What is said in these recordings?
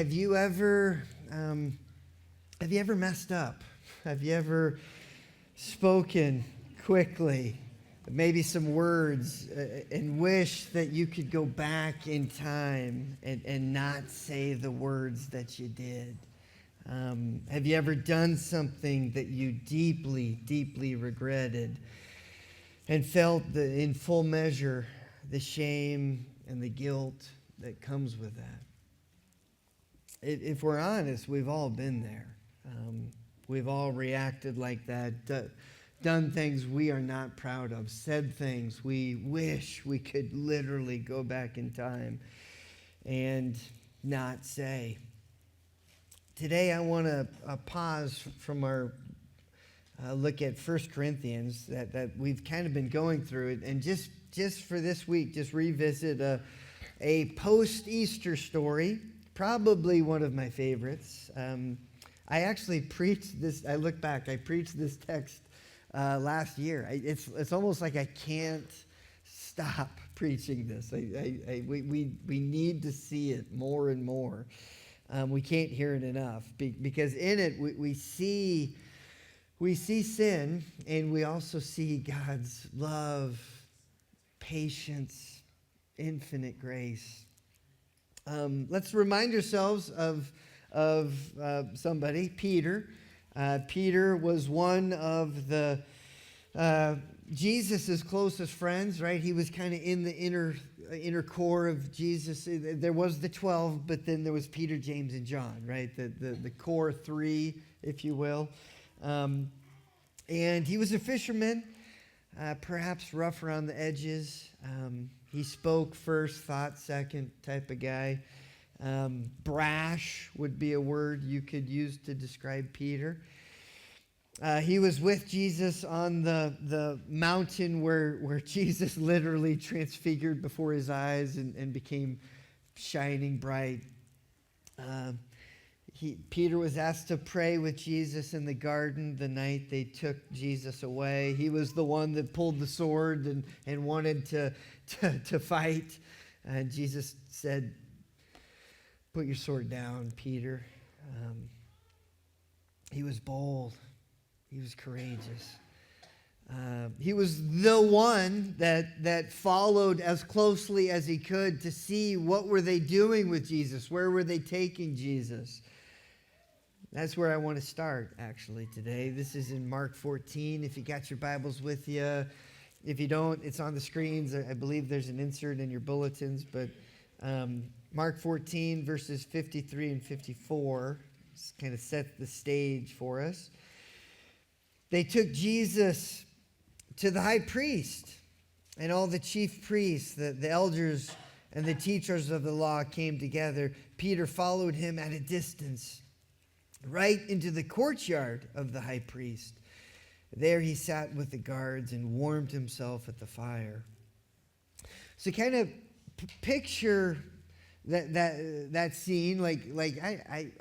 have you ever messed up? Have you ever spoken quickly, maybe some words, and wish that you could go back in time and not say the words that you did? Have you ever done something that you deeply, deeply regretted and felt in full measure the shame and the guilt that comes with that? If we're honest, we've all been there. We've all reacted like that, done things we are not proud of, said things we wish we could literally go back in time and not say. Today I want to pause from our look at 1 Corinthians that we've kind of been going through it, and just for this week, just revisit a post-Easter story, probably one of my favorites. I actually preached this, I look back, I preached this text last year. It's almost like I can't stop preaching this. We need to see it more and more. We can't hear it enough because in it we see sin, and we also see God's love, patience, infinite grace. Let's remind ourselves of somebody, Peter. Peter was one of the Jesus' closest friends, right? He was kind of in the inner core of Jesus. There was the 12, but then there was Peter, James, and John, right? The core three, if you will. And he was a fisherman, perhaps rough around the edges. He spoke first, thought second type of guy. Brash would be a word you could use to describe Peter. He was with Jesus on the mountain where Jesus literally transfigured before his eyes and became shining bright. Peter was asked to pray with Jesus in the garden the night they took Jesus away. He was the one that pulled the sword and wanted to fight. And Jesus said, "Put your sword down, Peter." He was bold. He was courageous. He was the one that followed as closely as he could to see what were they doing with Jesus. Where were they taking Jesus? That's where I want to start, actually, today. This is in Mark 14, if you got your Bibles with you. If you don't, it's on the screens. I believe there's an insert in your bulletins. But Mark 14, verses 53 and 54, kind of set the stage for us. They took Jesus to the high priest, and all the chief priests, the elders, and the teachers of the law came together. Peter followed him at a distance, right into the courtyard of the high priest. There he sat with the guards and warmed himself at the fire. So kind of picture that scene, like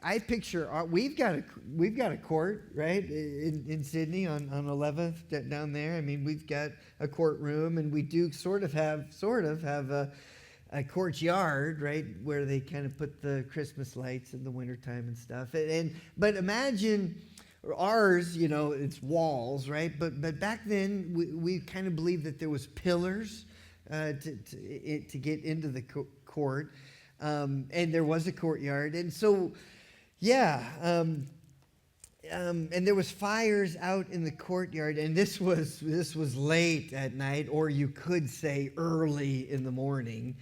I picture we've got a court, right, in Sidney on 11th down there. I mean, we've got a courtroom, and we do sort of have a courtyard, right, where they kind of put the Christmas lights in the wintertime and stuff. But imagine ours, it's walls, right? But back then we kind of believed that there was pillars to get into the court, and there was a courtyard, and so and there was fires out in the courtyard, and this was late at night, or you could say early in the morning.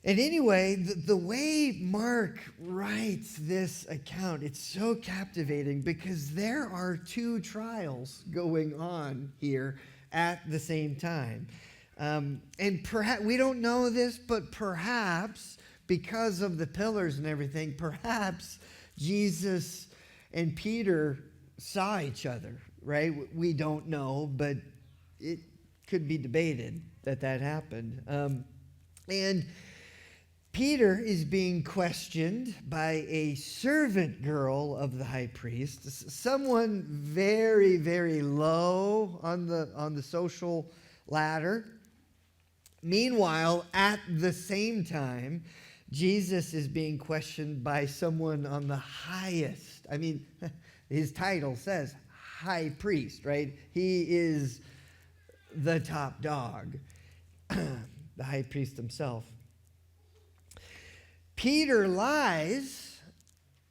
And anyway, the way Mark writes this account, it's so captivating because there are two trials going on here at the same time. And perhaps, we don't know this, but perhaps because of the pillars and everything, perhaps Jesus and Peter saw each other, right? We don't know, but it could be debated that happened. And Peter is being questioned by a servant girl of the high priest, someone very, very low on the social ladder. Meanwhile, at the same time, Jesus is being questioned by someone on the highest. I mean, his title says high priest, right? He is the top dog, the high priest himself. Peter lies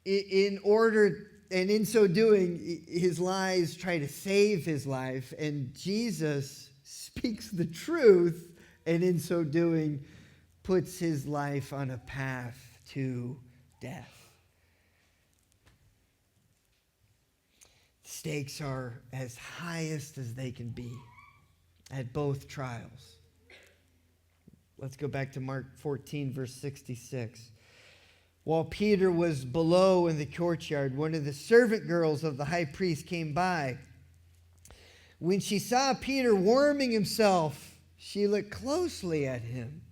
in order, and in so doing, his lies try to save his life, and Jesus speaks the truth, and in so doing, puts his life on a path to death. Stakes are as highest as they can be at both trials. Let's go back to Mark 14, verse 66. While Peter was below in the courtyard, one of the servant girls of the high priest came by. When she saw Peter warming himself, she looked closely at him.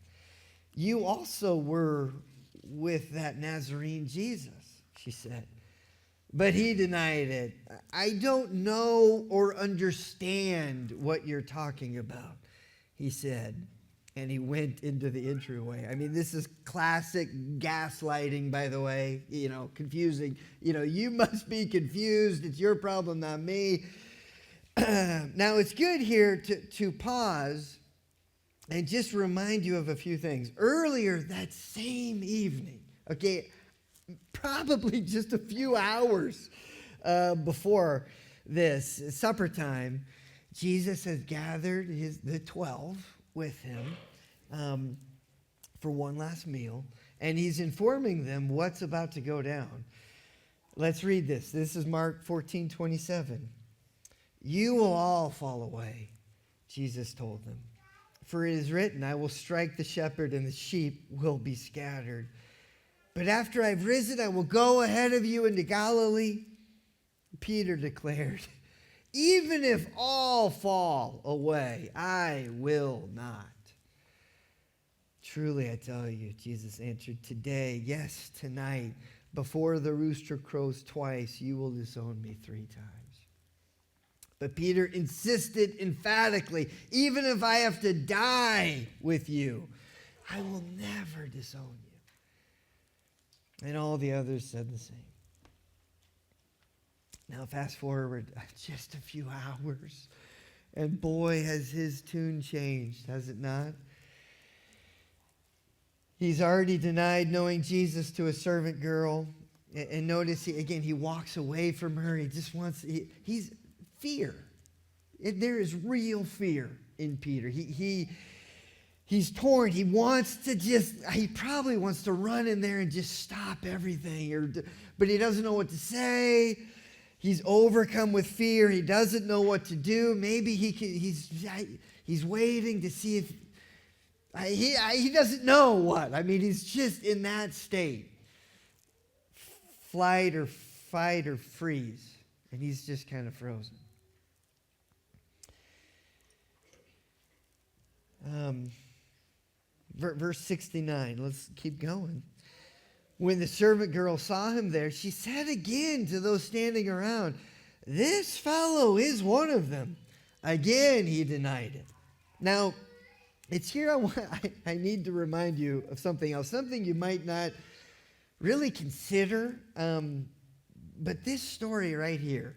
"You also were with that Nazarene Jesus," she said. But he denied it. "I don't know or understand what you're talking about," he said. And he went into the entryway. I mean, this is classic gaslighting, by the way. Confusing. You must be confused. It's your problem, not me. Now, it's good here to pause and just remind you of a few things. Earlier that same evening, probably just a few hours before this, supper time, Jesus has gathered the 12 with him for one last meal, and he's informing them what's about to go down. Let's read this. This is Mark 14:27. "You will all fall away," Jesus told them. "For it is written, I will strike the shepherd and the sheep will be scattered. But after I've risen, I will go ahead of you into Galilee." Peter declared, "Even if all fall away, I will not." "Truly, I tell you," Jesus answered, "today, yes, tonight, before the rooster crows twice, you will disown me 3 times." But Peter insisted emphatically, "Even if I have to die with you, I will never disown you." And all the others said the same. Now fast forward just a few hours, and boy, has his tune changed, has it not? He's already denied knowing Jesus to a servant girl. And notice, he walks away from her. He just wants, he's fear. There is real fear in Peter. He's torn. He probably wants to run in there and just stop everything. But he doesn't know what to say. He's overcome with fear. He doesn't know what to do. Maybe he's waiting to see if, he doesn't know what. I mean, he's just in that state. Flight or fight or freeze. And he's just kind of frozen. Verse 69. Let's keep going. "When the servant girl saw him there, she said again to those standing around, 'This fellow is one of them.' Again, he denied it." Now, it's here I need to remind you of something else, something you might not really consider, but this story right here,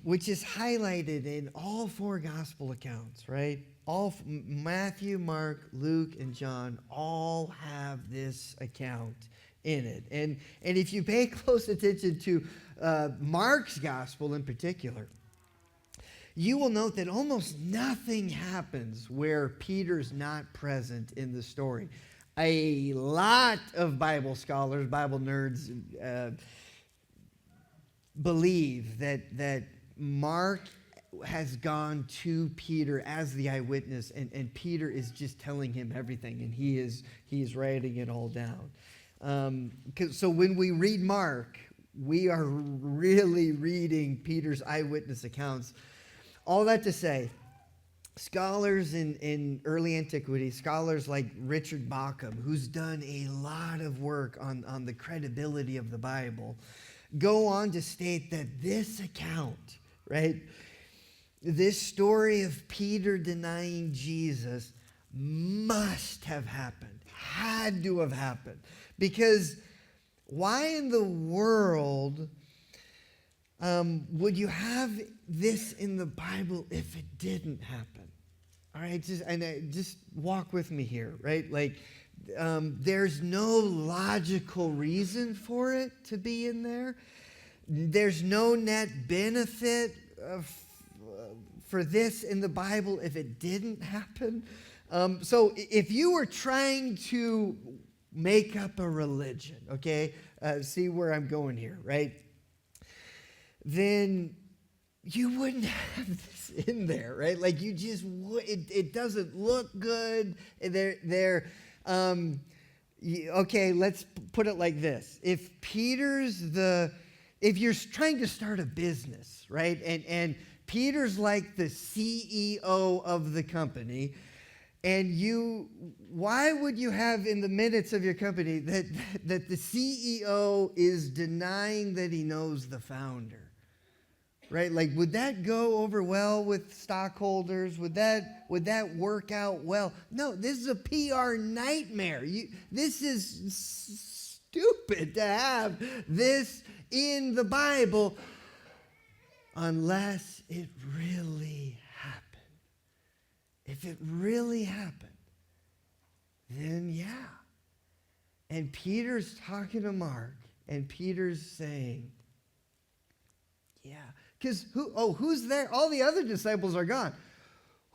which is highlighted in all 4 gospel accounts, right? Matthew, Mark, Luke, and John all have this account in it. And if you pay close attention to Mark's gospel in particular, you will note that almost nothing happens where Peter's not present in the story. A lot of Bible scholars, Bible nerds, believe that Mark has gone to Peter as the eyewitness, and Peter is just telling him everything, and he is writing it all down. So when we read Mark, we are really reading Peter's eyewitness accounts. All that to say, scholars in early antiquity, scholars like Richard Bauckham, who's done a lot of work on the credibility of the Bible, go on to state that this account, right, this story of Peter denying Jesus must have happened, had to have happened. Because why in the world would you have this in the Bible if it didn't happen? All right, just walk with me here, right? Like, there's no logical reason for it to be in there. There's no net benefit for this in the Bible if it didn't happen. So if you were trying to make up a religion, okay, see where I'm going here, right? Then you wouldn't have this in there, right? Like you just would. It doesn't look good. Okay, let's put it like this. If you're trying to start a business, right? And Peter's like the CEO of the company, and why would you have in the minutes of your company that the CEO is denying that he knows the founder? Right? Like, would that go over well with stockholders? Would that work out well? No, this is a PR nightmare. This is stupid to have this in the Bible unless it really happened. If it really happened, then yeah. And Peter's talking to Mark, and Peter's saying, yeah. Because who's there? All the other disciples are gone.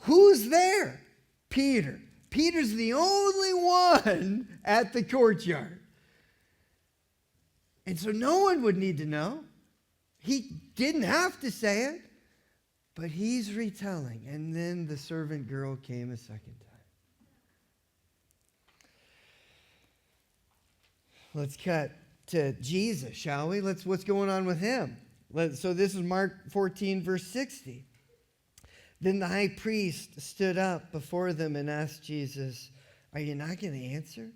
Who's there? Peter. Peter's the only one at the courtyard. And so no one would need to know. He didn't have to say it, but he's retelling. And then the servant girl came a second time. Let's cut to Jesus, shall we? What's going on with him? So this is Mark 14, verse 60. Then the high priest stood up before them and asked Jesus, "Are you not going to answer?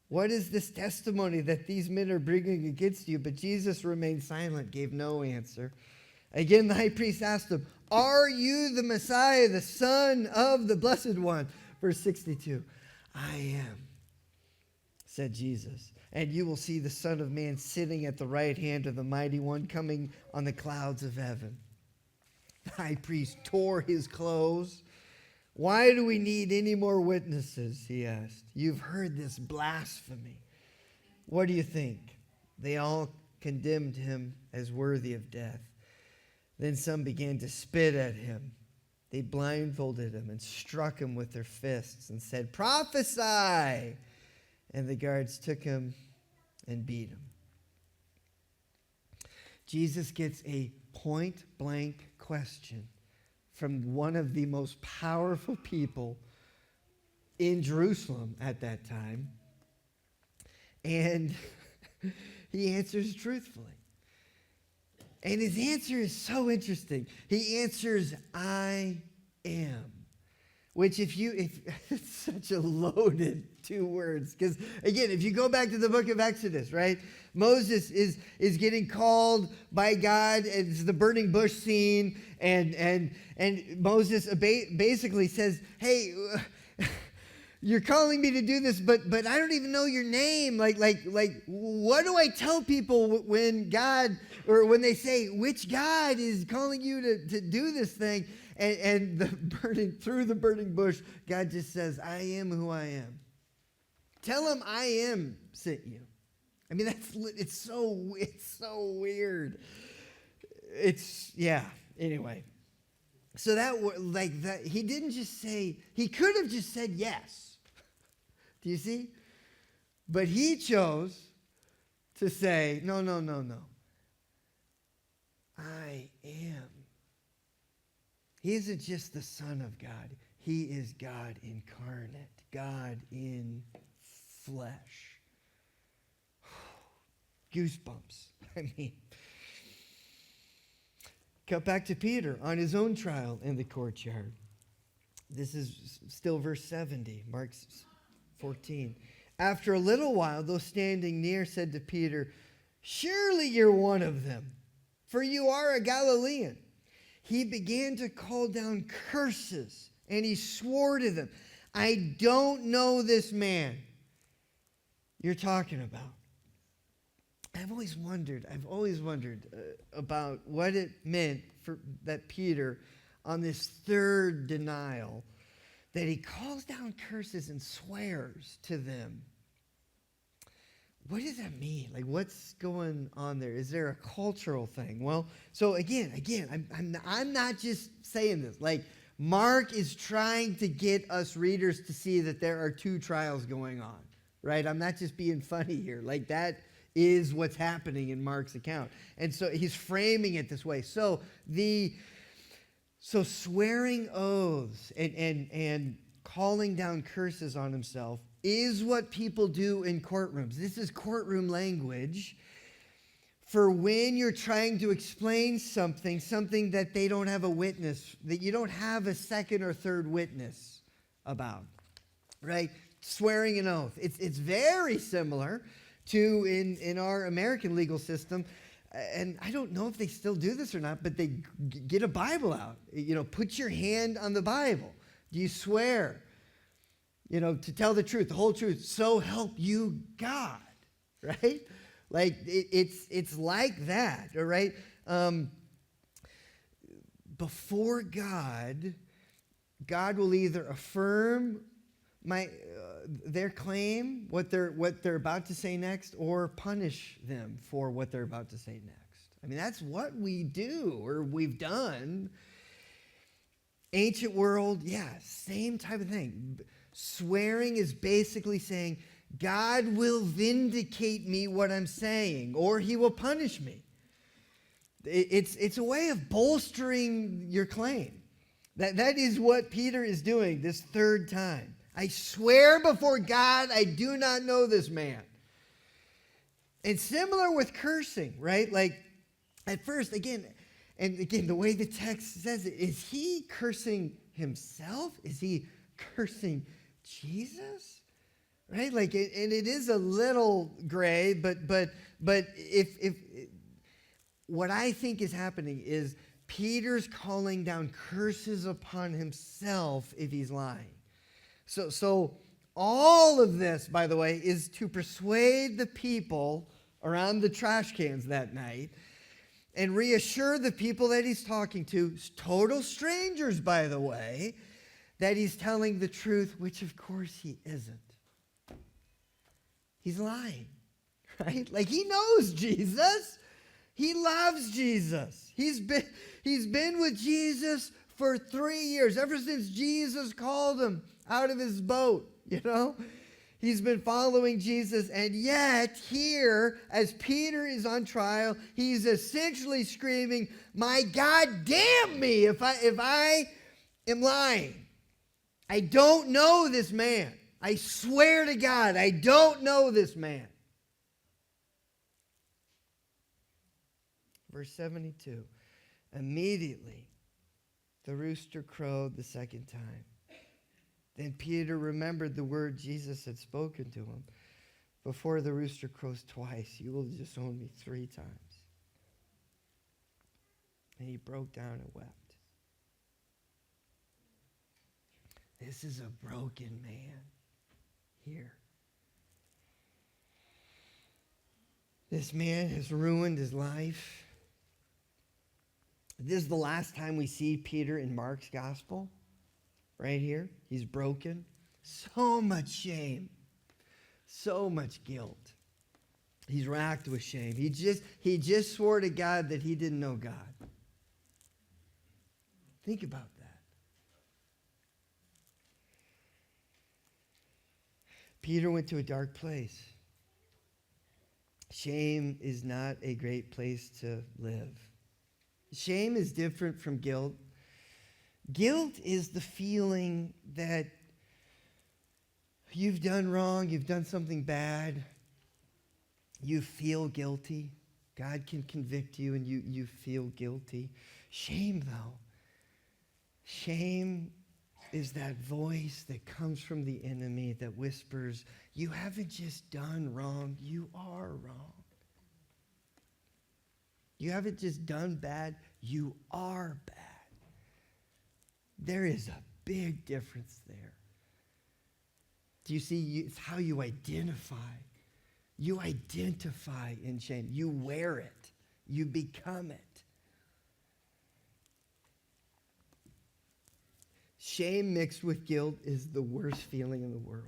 What is this testimony that these men are bringing against you?" But Jesus remained silent, gave no answer. Again, the high priest asked him, "Are you the Messiah, the Son of the Blessed One?" Verse 62. "I am," said Jesus. "And you will see the Son of Man sitting at the right hand of the Mighty One, coming on the clouds of heaven." The high priest tore his clothes. "Why do we need any more witnesses?" he asked. "You've heard this blasphemy. What do you think?" They all condemned him as worthy of death. Then some began to spit at him. They blindfolded him and struck him with their fists and said, "Prophesy!" And the guards took him and beat him. Jesus gets a point-blank question from one of the most powerful people in Jerusalem at that time. And he answers truthfully. And his answer is so interesting. He answers, "I am." Which if it's such a loaded 2 words. Because again, if you go back to the book of Exodus, right? Moses is getting called by God. It's the burning bush scene. And Moses basically says, "Hey, you're calling me to do this, but I don't even know your name. Like, what do I tell people when God, or when they say, which God is calling you to do this thing?" And through the burning bush, God just says, "I am who I am." Tell him I am sent you. I mean, it's so weird. Anyway. So that he didn't just say, he could have just said yes. Do you see? But he chose to say, no. I am. He isn't just the Son of God. He is God incarnate, God in flesh. Goosebumps. I mean, cut back to Peter on his own trial in the courtyard. This is still verse 70, Mark 14. After a little while, those standing near said to Peter, "Surely you're one of them, for you are a Galilean." He began to call down curses, and he swore to them, "I don't know this man." you're talking about? I've always wondered about what it meant for that Peter, on this third denial, that he calls down curses and swears to them. What does that mean? Like, what's going on there? Is there a cultural thing? Well, so again, I'm not just saying this. Like, Mark is trying to get us readers to see that there are two trials going on, right? I'm not just being funny here. Like, that is what's happening in Mark's account. And so he's framing it this way. So swearing oaths and calling down curses on himself is what people do in courtrooms. This is courtroom language for when you're trying to explain something that they don't have a witness, that you don't have a second or third witness about, right? Swearing an oath. It's very similar to in our American legal system. And I don't know if they still do this or not, but they get a Bible out. Put your hand on the Bible. Do you swear, to tell the truth, the whole truth, so help you God, right? Like, it's like that, all right? Before God will either affirm their claim, what they're about to say next, or punish them for what they're about to say next. I mean, that's what we do, or we've done. Ancient world, yeah, same type of thing. Swearing is basically saying, God will vindicate me what I'm saying, or he will punish me. It's a way of bolstering your claim. That is what Peter is doing this third time. I swear before God, I do not know this man. And similar with cursing, right? Like, at first, again, the way the text says it, is he cursing himself? Is he cursing Jesus? Right? Like, and it is a little gray, but if what I think is happening is Peter's calling down curses upon himself if he's lying. So all of this, by the way, is to persuade the people around the trash cans that night and reassure the people that he's talking to, total strangers, by the way, that he's telling the truth, which of course he isn't. He's lying, right? Like, he knows Jesus. He loves Jesus. He's been with Jesus for 3 years, ever since Jesus called him out of his boat, He's been following Jesus, and yet here, as Peter is on trial, he's essentially screaming, my God, damn me if I am lying. I don't know this man. I swear to God, I don't know this man. Verse 72, immediately the rooster crowed the second time. Then Peter remembered the word Jesus had spoken to him. Before the rooster crows twice, you will disown me 3 times. And he broke down and wept. This is a broken man here. This man has ruined his life. This is the last time we see Peter in Mark's gospel. Right here, he's broken. So much shame. So much guilt. He's racked with shame. He just swore to God that he didn't know God. Think about that. Peter went to a dark place. Shame is not a great place to live. Shame is different from guilt. Guilt is the feeling that you've done wrong, you've done something bad, you feel guilty. God can convict you and you feel guilty. Shame, though. Shame is that voice that comes from the enemy that whispers, you haven't just done wrong, you are wrong. You haven't just done bad, you are bad. There is a big difference there. Do you see? It's how you identify You identify in shame. You wear it. You become it. Shame mixed with guilt is the worst feeling in the world.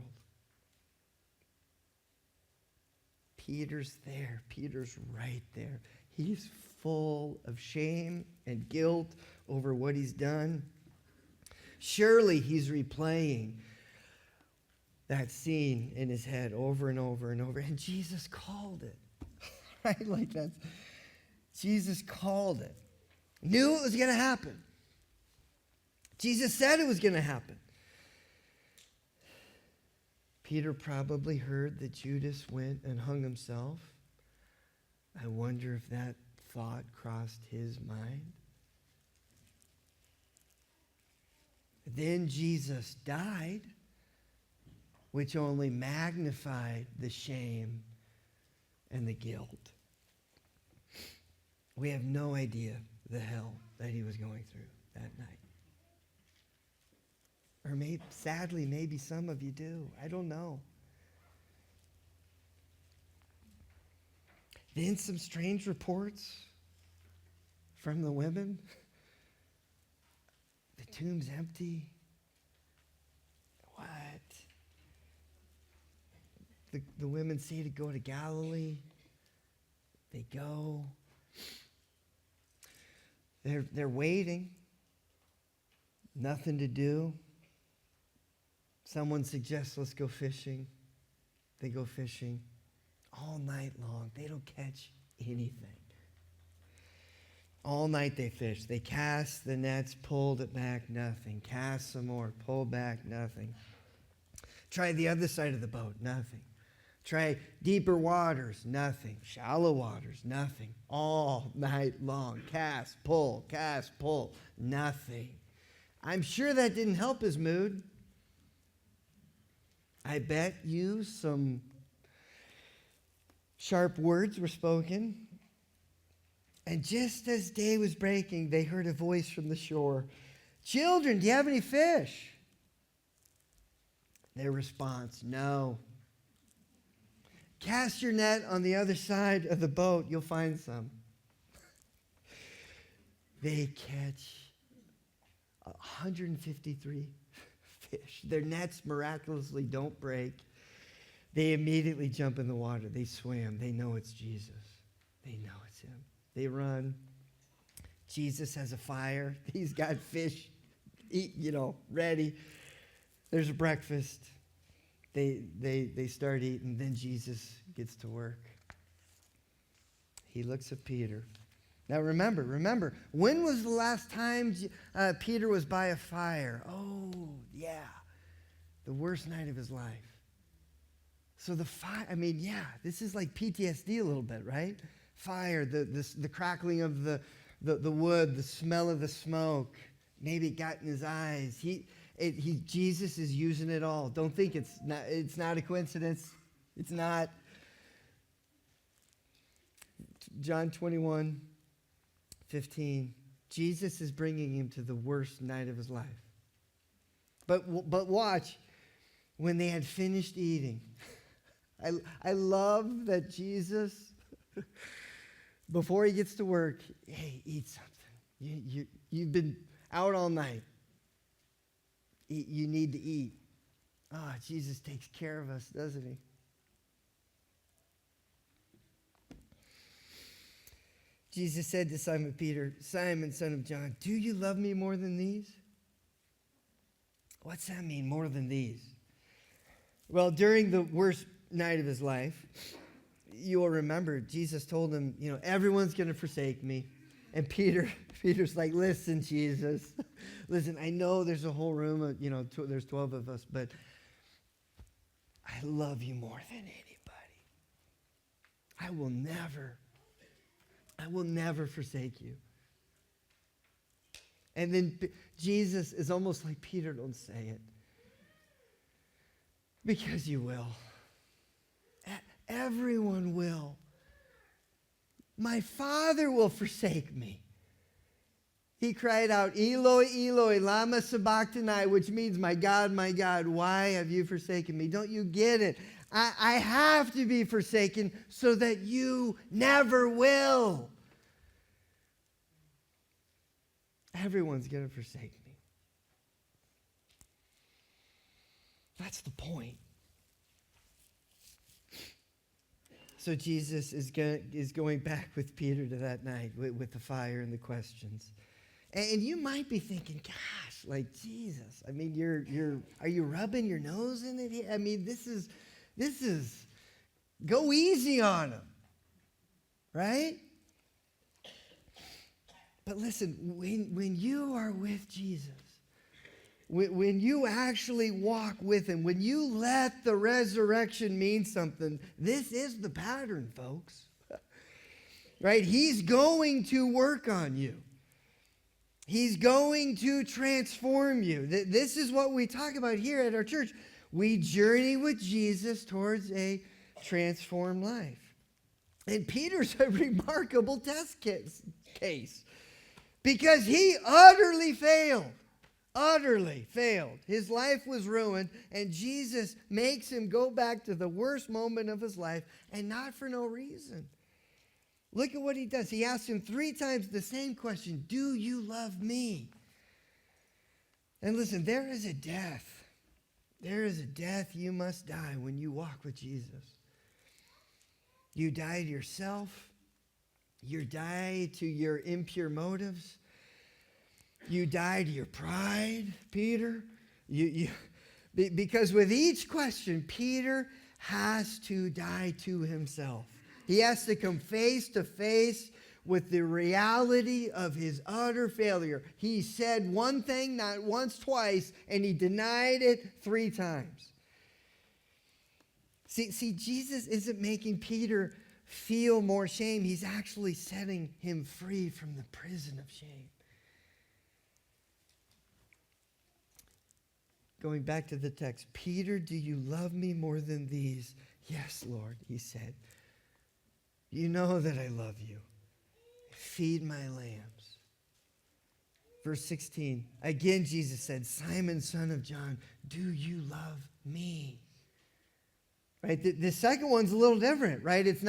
Peter's there. Peter's right there. He's full of shame and guilt over what he's done. Surely he's replaying that scene in his head over and over and over. And Jesus called it. Right? Like that. Jesus called it. Knew it was going to happen. Jesus said it was going to happen. Peter probably heard that Judas went and hung himself. I wonder if that thought crossed his mind. Then Jesus died, which only magnified the shame and the guilt. We have no idea the hell that he was going through that night. Or maybe, sadly, maybe some of you do. I don't know. Then some strange reports from the women. The tomb's empty. What? The women say to go to Galilee. They go. They're waiting. Nothing to do. Someone suggests, let's go fishing. They go fishing all night long. They don't catch anything. All night they fish. They cast the nets, pulled it back, nothing. Cast some more, pull back, nothing. Try the other side of the boat, nothing. Try deeper waters, nothing. Shallow waters, nothing. All night long. Cast, pull, nothing. I'm sure that didn't help his mood. I bet you some sharp words were spoken. And just as day was breaking, they heard a voice from the shore. Children, do you have any fish? Their response, no. Cast your net on the other side of the boat. You'll find some. They catch 153 fish. Their nets miraculously don't break. They immediately jump in the water. They swim. They know it's Jesus. They know it's him. They run. Jesus has a fire. He's got fish, ready. There's a breakfast. They start eating. Then Jesus gets to work. He looks at Peter. Now remember, when was the last time Peter was by a fire? Oh, yeah. The worst night of his life. So the fire, this is like PTSD a little bit, right? Fire, the crackling of the wood, the smell of the smoke. Maybe it got in his eyes. Jesus is using it all. Don't think it's not a coincidence. It's not. John 21:15. Jesus is bringing him to the worst night of his life. But watch, when they had finished eating, I love that Jesus, before he gets to work, hey, eat something. You've been out all night. You need to eat. Ah, Jesus takes care of us, doesn't he? Jesus said to Simon Peter, Simon, son of John, do you love me more than these? What's that mean, more than these? Well, during the worst night of his life, you'll remember Jesus told him, everyone's going to forsake me. And Peter's like, listen, Jesus, listen, I know there's a whole room of, there's 12 of us, but I love you more than anybody. I will never forsake you. And then Jesus is almost like, Peter, don't say it. Because you will. Everyone will. My Father will forsake me. He cried out, Eloi, Eloi, lama sabachthani, which means, my God, why have you forsaken me? Don't you get it? I have to be forsaken so that you never will. Everyone's going to forsake me. That's the point. So Jesus is going back with Peter to that night with the fire and the questions. And you might be thinking, gosh, like Jesus, I mean, are you rubbing your nose in it here? I mean, this is, go easy on him, right? But listen, when you are with Jesus, when you actually walk with him, when you let the resurrection mean something, this is the pattern, folks. Right? He's going to work on you. He's going to transform you. This is what we talk about here at our church. We journey with Jesus towards a transformed life. And Peter's a remarkable test case because he utterly failed. Utterly failed. His life was ruined, and Jesus makes him go back to the worst moment of his life, and not for no reason. Look at what he does. He asks him 3 times the same question, do you love me? And listen, there is a death. There is a death you must die when you walk with Jesus. You die to yourself. You die to your impure motives. You die to your pride, Peter. Because with each question, Peter has to die to himself. He has to come face to face with the reality of his utter failure. He said one thing not once, twice, and he denied it 3 times. See, Jesus isn't making Peter feel more shame. He's actually setting him free from the prison of shame. Going back to the text, Peter, do you love me more than these? Yes, Lord, he said. You know that I love you. Feed my lambs. Verse 16, again Jesus said, Simon, son of John, do you love me? Right? The second one's a little different, right? It's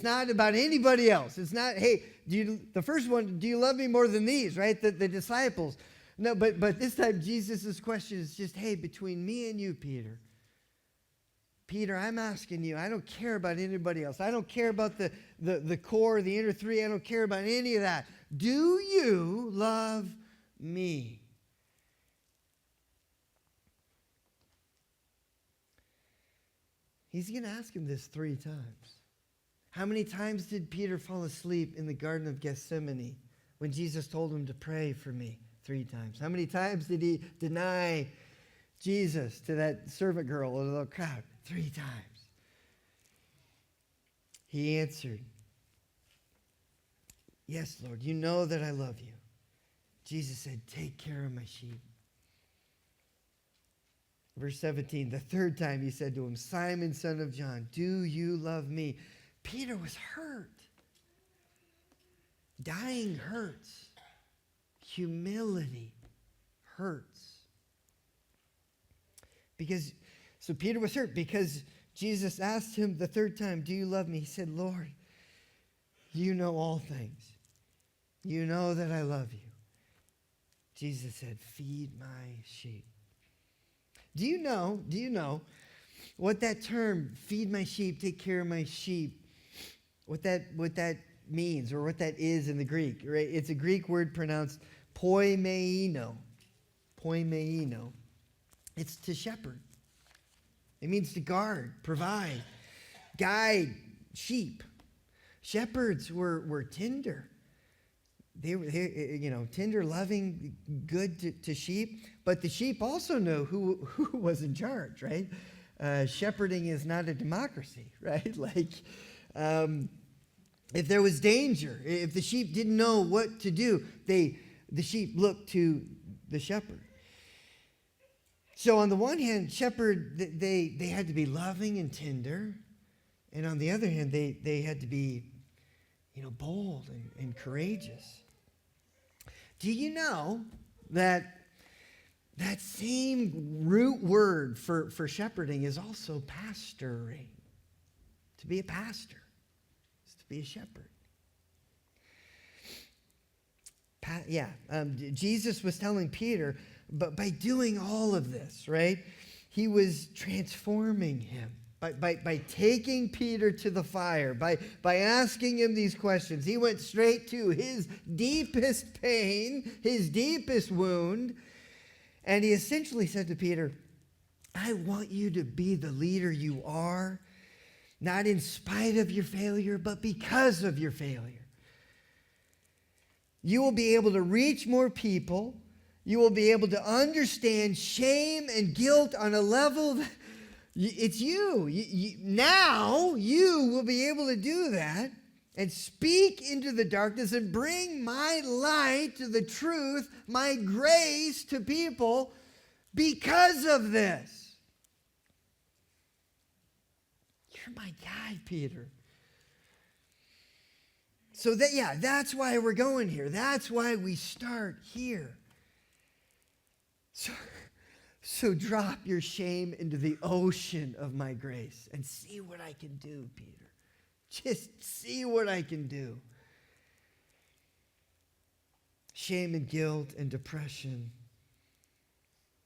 not about anybody else. It's not, hey, the first one, do you love me more than these, right? The disciples. No, but this time Jesus' question is just, hey, between me and you, Peter. Peter, I'm asking you, I don't care about anybody else. I don't care about the core, the inner 3. I don't care about any of that. Do you love me? He's going to ask him this 3 times. How many times did Peter fall asleep in the Garden of Gethsemane when Jesus told him to pray for me? 3 times. How many times did he deny Jesus to that servant girl or the crowd? 3 times. He answered, yes, Lord, you know that I love you. Jesus said, take care of my sheep. Verse 17, the 3rd time he said to him, Simon, son of John, do you love me? Peter was hurt. Dying hurts. Humility hurts. So Peter was hurt because Jesus asked him the 3rd time, do you love me? He said, Lord, you know all things. You know that I love you. Jesus said, feed my sheep. Do you know what that term, feed my sheep, take care of my sheep, what that means or what that is in the Greek, right? It's a Greek word pronounced poimeino. Poimeino. It's to shepherd. It means to guard, provide, guide sheep. Shepherds were tender. They were, tender, loving, good to sheep. But the sheep also know who was in charge, right? Shepherding is not a democracy, right? Like, if there was danger, if the sheep didn't know what to do, the sheep looked to the shepherd. So on the one hand, shepherd, they had to be loving and tender. And on the other hand, they had to be, bold and courageous. Do you know that That same root word for shepherding is also pastoring. To be a pastor is to be a shepherd. Jesus was telling Peter, but by doing all of this, right, he was transforming him. By taking Peter to the fire, by asking him these questions, he went straight to his deepest pain, his deepest wound, and he essentially said to Peter, I want you to be the leader you are, not in spite of your failure, but because of your failure. You will be able to reach more people. You will be able to understand shame and guilt on a level that it's you. Now you will be able to do that and speak into the darkness and bring my light to the truth, my grace to people because of this. You're my guy, Peter. So that's why we're going here. That's why we start here. So drop your shame into the ocean of my grace and see what I can do, Peter. Just see what I can do. Shame and guilt and depression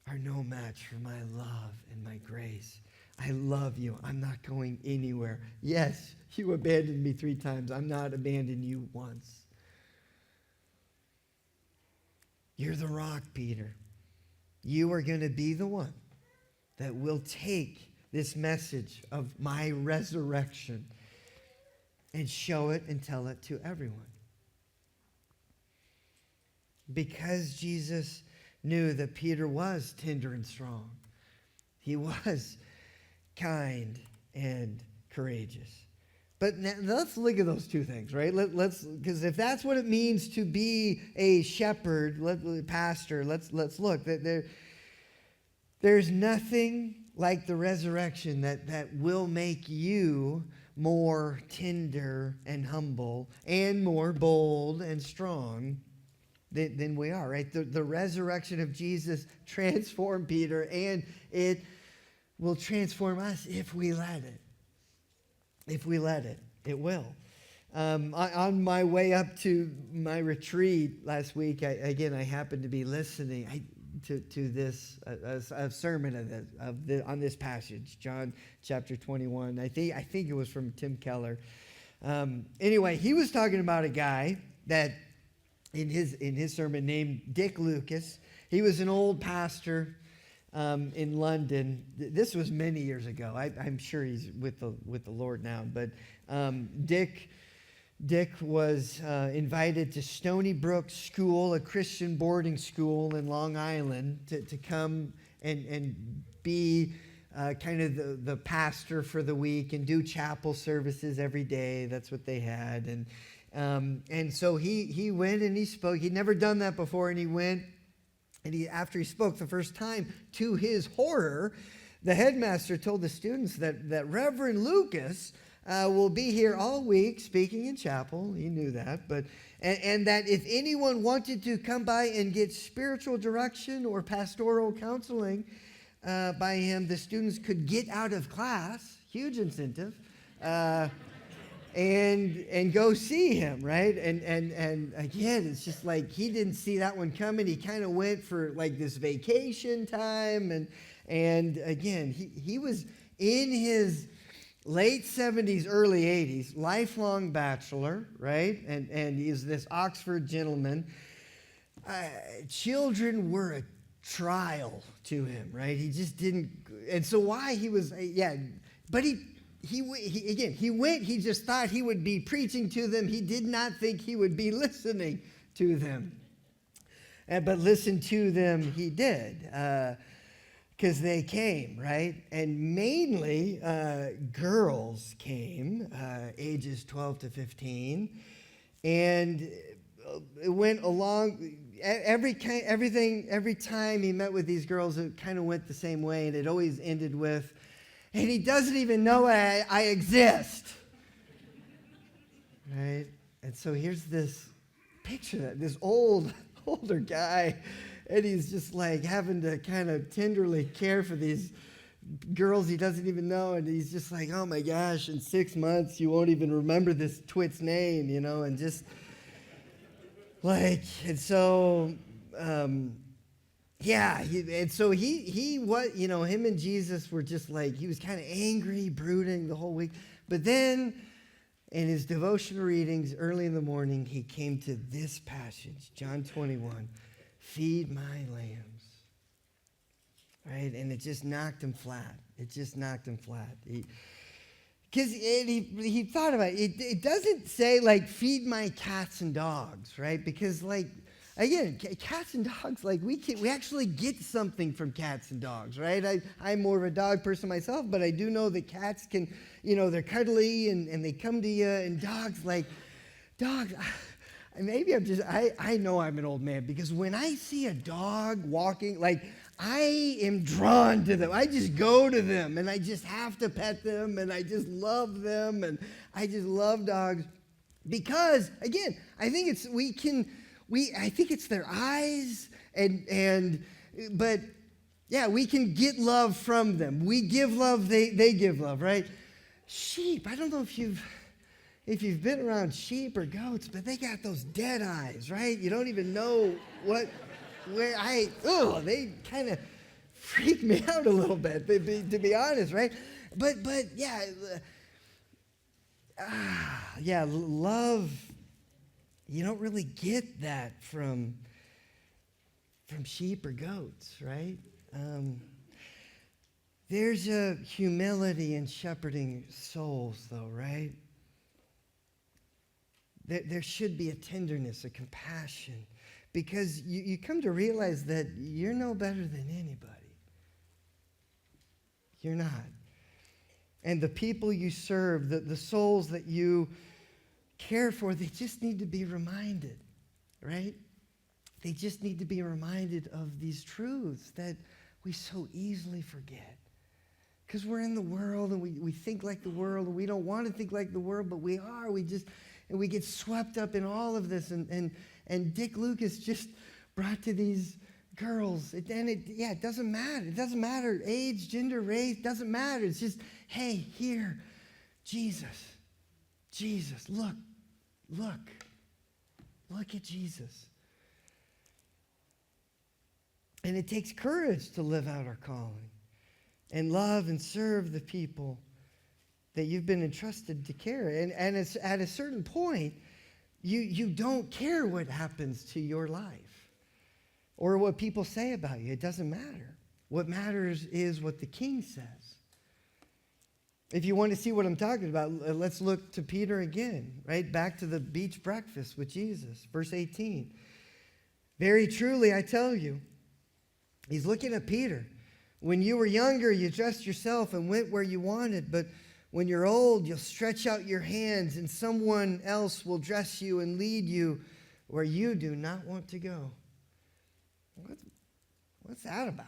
are no match for my love and my grace. I love you. I'm not going anywhere. Yes, you abandoned me 3 times. I'm not abandoning you once. You're the rock, Peter. You are going to be the one that will take this message of my resurrection and show it and tell it to everyone. Because Jesus knew that Peter was tender and strong. He was kind and courageous. But now, let's look at those 2 things, right? Because if that's what it means to be a shepherd, pastor, let's look. There's nothing like the resurrection that will make you more tender and humble and more bold and strong than we are, right? The resurrection of Jesus transformed Peter, and it will transform us if we let it. If we let it, it will. On my way up to my retreat last week, I happened to be listening to this a sermon on this passage, John chapter 21. I think it was from Tim Keller. Anyway, he was talking about a guy that in his sermon named Dick Lucas. He was an old pastor in London. This was many years ago. I'm sure he's with the Lord now. But Dick was invited to Stony Brook School, a Christian boarding school in Long Island, to come and be kind of the pastor for the week and do chapel services every day. That's what they had. And so he went and he spoke. He'd never done that before, and he went. And after he spoke the first time, to his horror, the headmaster told the students that Reverend Lucas will be here all week speaking in chapel. He knew that. And that if anyone wanted to come by and get spiritual direction or pastoral counseling by him, the students could get out of class, huge incentive, and go see him, right? And again, it's just like he didn't see that one coming. He kind of went for like this vacation time, and again, he was in his late 70s, early 80s, lifelong bachelor, right? And he's this Oxford gentleman. Children were a trial to him, right? He just didn't, and so why he was, but he went, he just thought he would be preaching to them. He did not think he would be listening to them. But listen to them he did, because they came, right? And mainly girls came, ages 12 to 15. And it went along, every time he met with these girls, it kind of went the same way. And it always ended with, and he doesn't even know I exist. Right? And so here's this picture, this older guy, And he's just like having to kind of tenderly care for these girls he doesn't even know. And he's just like, oh my gosh, in 6 months, you won't even remember this twit's name, and just like, and so, yeah. And so him and Jesus were just like, he was kind of angry, brooding the whole week. But then in his devotional readings early in the morning, he came to this passage, John 21, feed my lambs, right? And it just knocked him flat. Because he thought about it. It doesn't say, like, feed my cats and dogs, right? Because, like, again, cats and dogs, like, we actually get something from cats and dogs, right? I'm more of a dog person myself, but I do know that cats can, they're cuddly and they come to you, and dogs, maybe I know I'm an old man, because when I see a dog walking, like, I am drawn to them. I just go to them, and I just have to pet them, and I just love them, and I just love dogs. Because, again, I think it's their eyes, but yeah, we can get love from them. We give love, they give love, right? Sheep, I don't know if you've been around sheep or goats, but they got those dead eyes, right? You don't even know they kind of freak me out a little bit, to be honest, right? But love, you don't really get that from sheep or goats, right? There's a humility in shepherding souls, though, right? There should be a tenderness, a compassion, because you come to realize that you're no better than anybody. You're not. And the people you serve, the souls that you care for, they just need to be reminded, right? They just need to be reminded of these truths that we so easily forget. Because we're in the world, and we think like the world, and we don't want to think like the world, but we are. And we get swept up in all of this. And Dick Lucas just brought to these girls. It doesn't matter. It doesn't matter age, gender, race. It doesn't matter. It's just, hey, here, Jesus. Look at Jesus. And it takes courage to live out our calling and love and serve the people that you've been entrusted to care. And it's at a certain point, you don't care what happens to your life or what people say about you. It doesn't matter. What matters is what the King says. If you want to see what I'm talking about, let's look to Peter again, right? Back to the beach breakfast with Jesus, verse 18. Very truly, I tell you, he's looking at Peter. When you were younger, you dressed yourself and went where you wanted, but when you're old, you'll stretch out your hands, and someone else will dress you and lead you where you do not want to go. What's that about?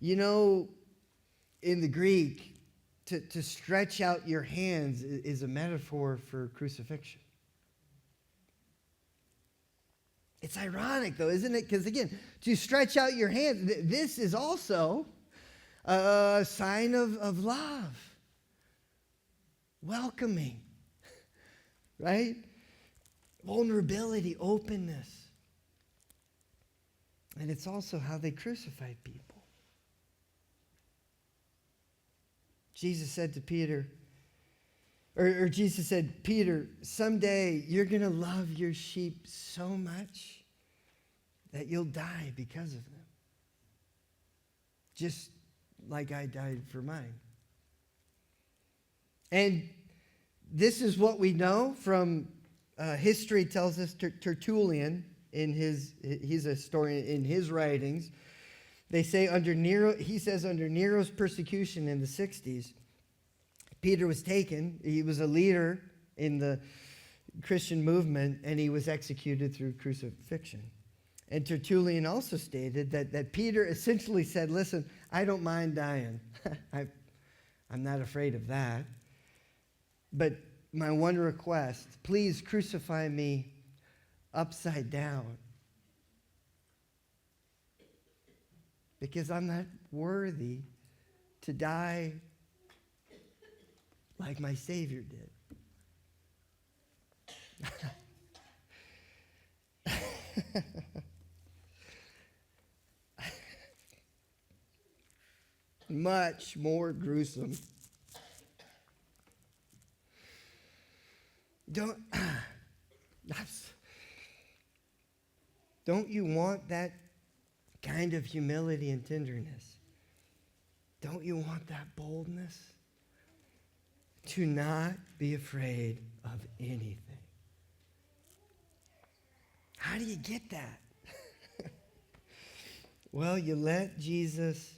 In the Greek, to stretch out your hands is a metaphor for crucifixion. It's ironic, though, isn't it? Because, again, to stretch out your hands, this is also a sign of love, welcoming, right? Vulnerability, openness. And it's also how they crucified people. Jesus said to Peter, or Jesus said, Peter, someday you're going to love your sheep so much that you'll die because of them. Just like I died for mine. And this is what we know from history tells us. Tertullian, he's a historian, in his writings, they say under Nero's persecution in the 60s, Peter was taken. He was a leader in the Christian movement, and he was executed through crucifixion. And Tertullian also stated that Peter essentially said, listen, I don't mind dying. I'm not afraid of that. But my one request, please crucify me upside down. because I'm not worthy to die like my Savior did. Much more gruesome. Don't you want that kind of humility and tenderness? Don't you want that boldness? To not be afraid of anything. How do you get that? Well, you let Jesus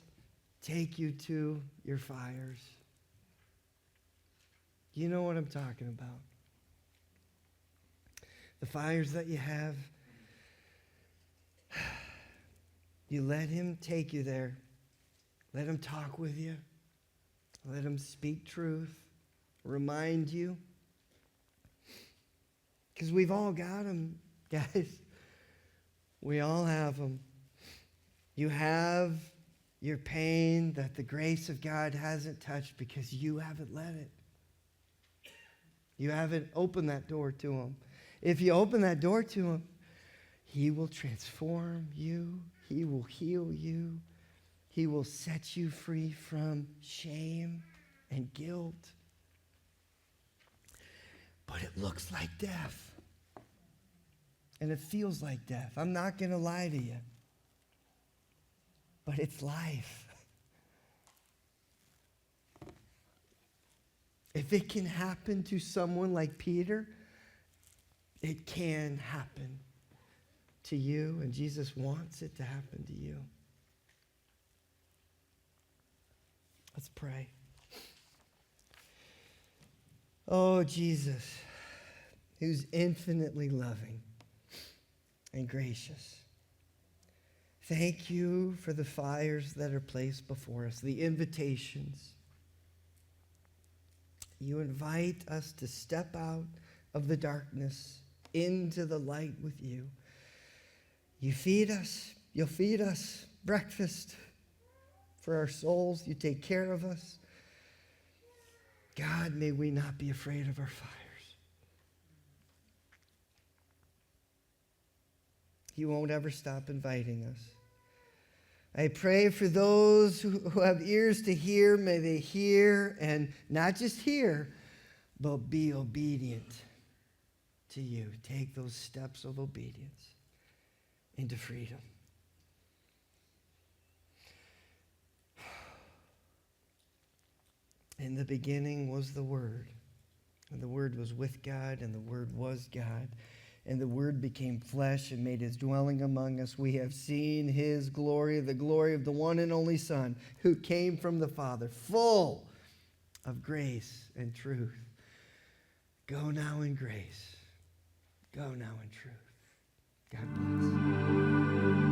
take you to your fires. You know what I'm talking about. The fires that you have, you let him take you there. Let him talk with you. Let him speak truth. Remind you. Because we've all got them, guys. We all have them. You have your pain that the grace of God hasn't touched because you haven't let it. You haven't opened that door to him. If you open that door to him, he will transform you. He will heal you. He will set you free from shame and guilt. But it looks like death. And it feels like death. I'm not going to lie to you. But it's life. If it can happen to someone like Peter, it can happen to you, and Jesus wants it to happen to you. Let's pray. Oh, Jesus, who's infinitely loving and gracious. Thank you for the fires that are placed before us, the invitations. You invite us to step out of the darkness into the light with you. You feed us. You'll feed us breakfast for our souls. You take care of us. God, may we not be afraid of our fires. He won't ever stop inviting us. I pray for those who have ears to hear, may they hear, and not just hear, but be obedient to you. Take those steps of obedience into freedom. In the beginning was the Word, and the Word was with God, and the Word was God. And the Word became flesh and made his dwelling among us. We have seen his glory, the glory of the one and only Son, who came from the Father, full of grace and truth. Go now in grace. Go now in truth. God bless.